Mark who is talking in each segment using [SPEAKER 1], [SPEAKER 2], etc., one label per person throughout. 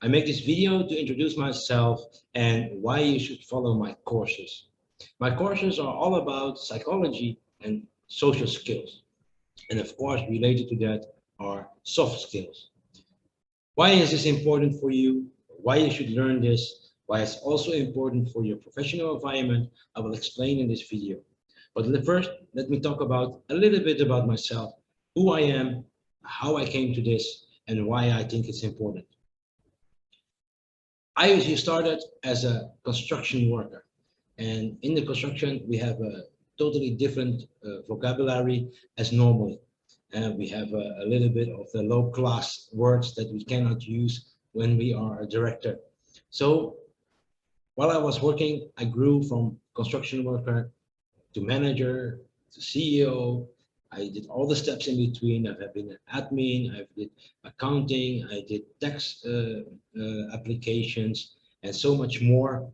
[SPEAKER 1] I make this video to introduce myself and why you should follow my courses. My courses are all about psychology and social skills. And of course, related to that are soft skills. Why is this important for you? Why you should learn this? Why it's also important for your professional environment, I will explain in this video. But first, let me talk about a little bit about myself, who I am, how I came to this, and why I think it's important. I usually started as a construction worker, and in the construction, we have a totally different vocabulary as normally. We have a little bit of the low class words that we cannot use when we are a director. So while I was working, I grew from construction worker to manager to CEO. I did all the steps in between. I've been an admin, I did accounting, I did tax applications, and so much more.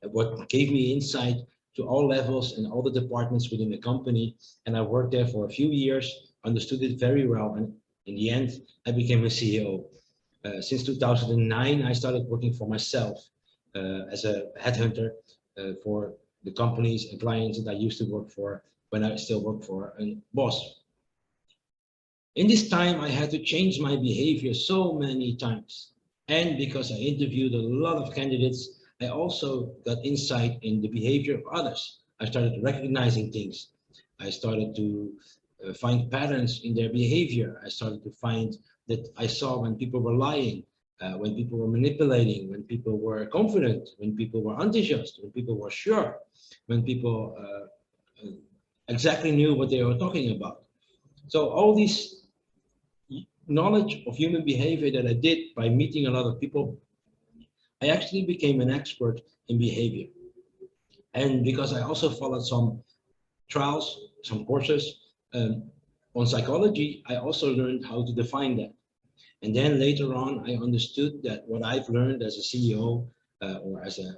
[SPEAKER 1] What gave me insight to all levels and all the departments within the company. And I worked there for a few years, understood it very well. And in the end, I became a CEO. Since 2009, I started working for myself as a headhunter for the companies and clients that I used to work for when I still work for a boss. In this time, I had to change my behavior so many times. And because I interviewed a lot of candidates, I also got insight in the behavior of others. I started recognizing things. I started to find patterns in their behavior. I started to find that I saw when people were lying, when people were manipulating, when people were confident, when people were unjust, when people were sure, when people exactly knew what they were talking about. So all these knowledge of human behavior that I did by meeting a lot of people, I actually became an expert in behavior. And because I also followed some trials, some courses on psychology, I also learned how to define that. And then later on, I understood that what I've learned as a CEO or as an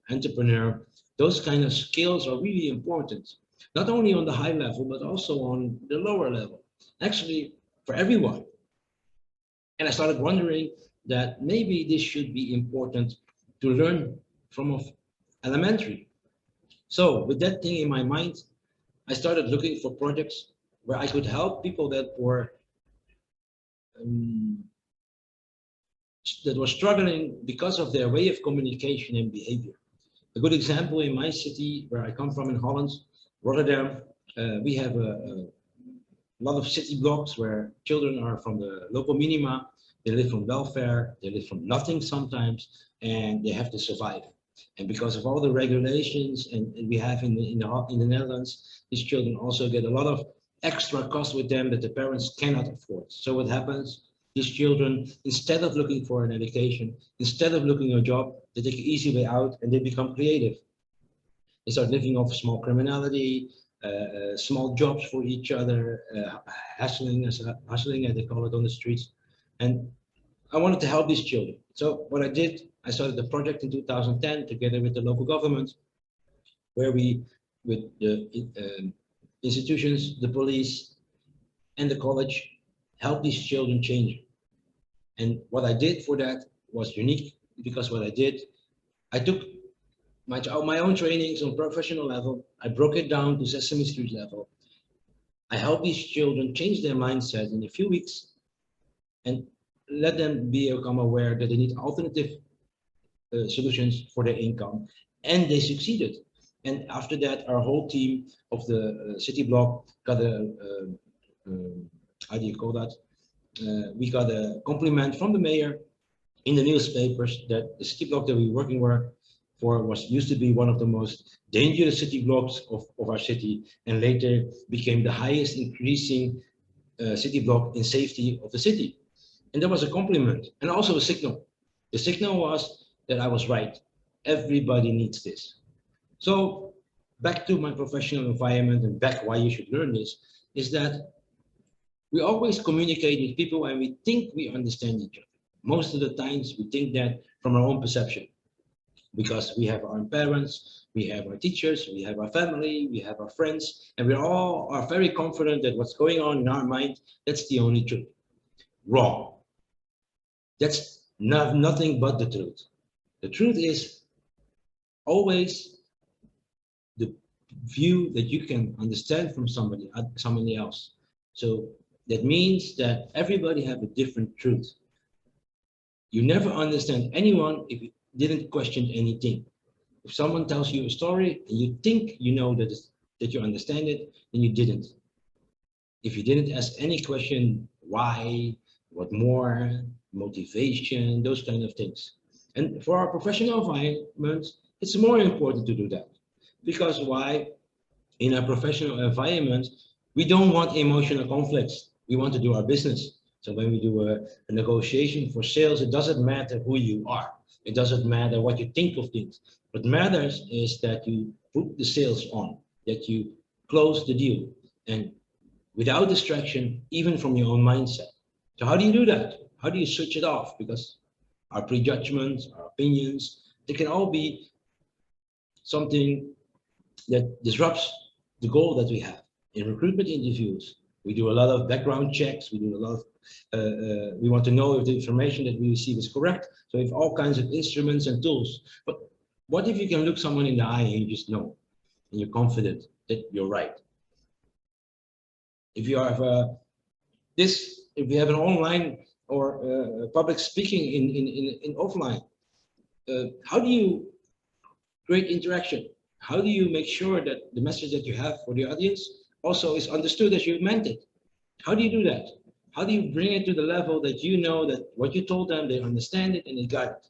[SPEAKER 1] entrepreneur, those kind of skills are really important, not only on the high level, but also on the lower level, actually for everyone. And I started wondering that maybe this should be important to learn from elementary. So with that thing in my mind, I started looking for projects where I could help people that were struggling because of their way of communication and behavior. A good example in my city, where I come from in Holland, Rotterdam, we have a lot of city blocks where children are from the local minima. They live from welfare, they live from nothing sometimes, and they have to survive. And because of all the regulations and we have in the Netherlands, these children also get a lot of extra costs with them that the parents cannot afford. So what happens? These children, instead of looking for an education, instead of looking for a job, they take an easy way out and they become creative. They start living off small criminality, small jobs for each other, hustling, as they call it on the streets. And I wanted to help these children. So what I did, I started a project in 2010 together with the local government, where we, with the institutions, the police, and the college, help these children change. And what I did for that was unique, because what I did, I took my own trainings on professional level, I broke it down to Sesame Street level. I helped these children change their mindset in a few weeks and let them become aware that they need alternative solutions for their income, and they succeeded. And after that, our whole team of the city block got how do you call that? We got a compliment from the mayor in the newspapers that the city block that we were working for used to be one of the most dangerous city blocks of our city, and later became the highest increasing city block in safety of the city. And that was a compliment and also a signal. The signal was that I was right. Everybody needs this. So back to my professional environment and back why you should learn this is that we always communicate with people and we think we understand each other. Most of the times we think that from our own perception, because we have our parents, we have our teachers, we have our family, we have our friends, and we all are very confident that what's going on in our mind, that's the only truth. Wrong. That's nothing but the truth. The truth is always the view that you can understand from somebody else. So that means that everybody have a different truth. You never understand anyone if you didn't question anything. If someone tells you a story and you think you know that you understand it, then you didn't. If you didn't ask any question, why, what more, motivation, those kind of things. And for our professional environment, it's more important to do that. Because why? In a professional environment, we don't want emotional conflicts. We want to do our business. So when we do a negotiation for sales, it doesn't matter who you are. It doesn't matter what you think of things. What matters is that you put the sales on, that you close the deal, and without distraction, even from your own mindset. So how do you do that? How do you switch it off? Because our prejudgments, our opinions, they can all be something that disrupts the goal that we have. In recruitment interviews, we do a lot of background checks. We do a lot of, we want to know if the information that we receive is correct. So we have all kinds of instruments and tools. But what if you can look someone in the eye and you just know, and you're confident that you're right? If you have if you have an online or public speaking in offline, how do you create interaction? How do you make sure that the message that you have for the audience also is understood as you meant it? How do you do that? How do you bring it to the level that you know that what you told them, they understand it and they got it?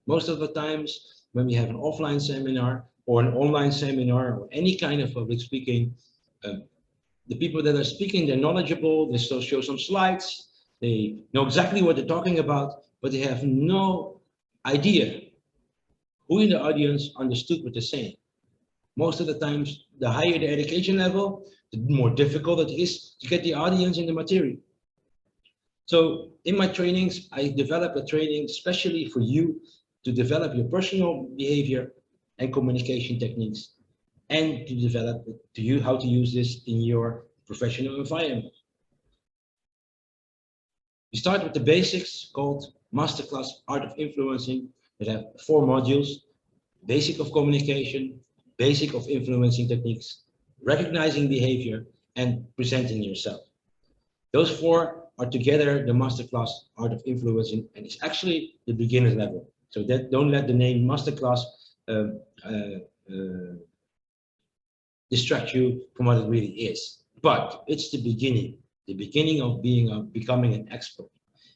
[SPEAKER 1] Most of the times when we have an offline seminar or an online seminar or any kind of public speaking, the people that are speaking, they're knowledgeable, they still show some slides, they know exactly what they're talking about, but they have no idea who in the audience understood what they're saying. Most of the times, the higher the education level, the more difficult it is to get the audience in the material. So in my trainings, I develop a training especially for you to develop your personal behavior and communication techniques, and to develop how to use this in your professional environment. We start with the basics called Masterclass Art of Influencing that have 4 modules: basic of communication, basic of influencing techniques, recognizing behavior, and presenting yourself. Those 4 are together the Masterclass Art of Influencing, and it's actually the beginner level. So that don't let the name Masterclass distract you from what it really is. But it's the beginning of becoming an expert.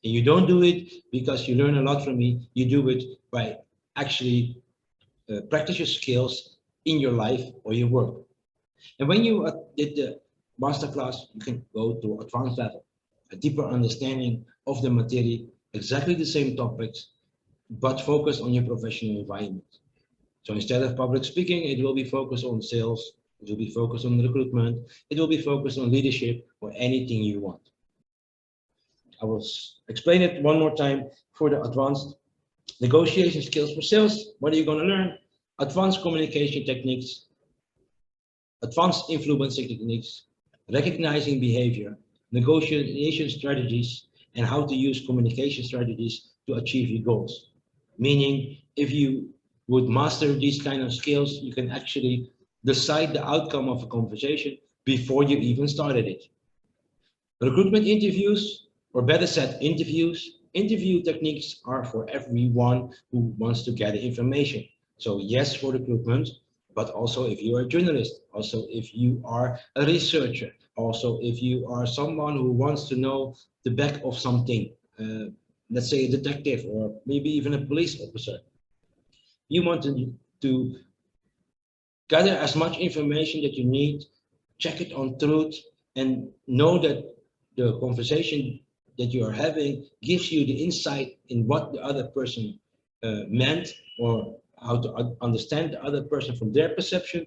[SPEAKER 1] And you don't do it because you learn a lot from me. You do it by actually practice your skills in your life or your work. And when you did the masterclass, you can go to advanced level, a deeper understanding of the material, exactly the same topics, but focus on your professional environment. So instead of public speaking, it will be focused on sales, it will be focused on recruitment, it will be focused on leadership or anything you want. I will explain it one more time for the advanced negotiation skills for sales. What are you going to learn? Advanced communication techniques, advanced influencing techniques, recognizing behavior, negotiation strategies, and how to use communication strategies to achieve your goals. Meaning, if you would master these kind of skills, you can actually decide the outcome of a conversation before you even started it. Recruitment interviews, or better said, interview techniques are for everyone who wants to gather information. So yes, for recruitment, but also if you are a journalist, also if you are a researcher, also if you are someone who wants to know the back of something, let's say a detective or maybe even a police officer. You want to gather as much information that you need, check it on truth, and know that the conversation that you are having gives you the insight in what the other person meant, or how to understand the other person from their perception.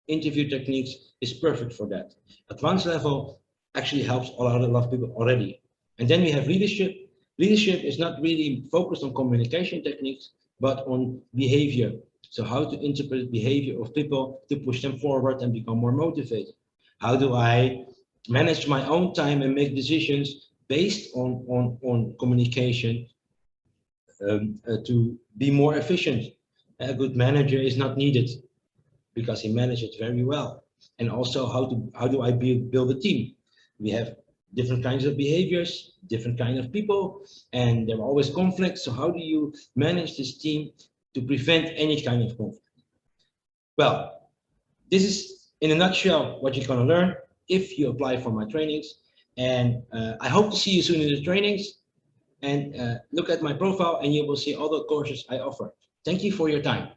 [SPEAKER 1] Interview techniques is perfect for that. Advanced level actually helps a lot of people already. And then we have leadership. Leadership is not really focused on communication techniques, but on behavior. So how to interpret behavior of people to push them forward and become more motivated. How do I manage my own time and make decisions based on communication to be more efficient. A good manager is not needed because he managed it very well. And also how do I build a team? We have different kinds of behaviors, different kind of people, and there are always conflicts. So how do you manage this team to prevent any kind of conflict? Well, this is in a nutshell what you're going to learn if you apply for my trainings. And I hope to see you soon in the trainings. And look at my profile and you will see all the courses I offer. Thank you for your time.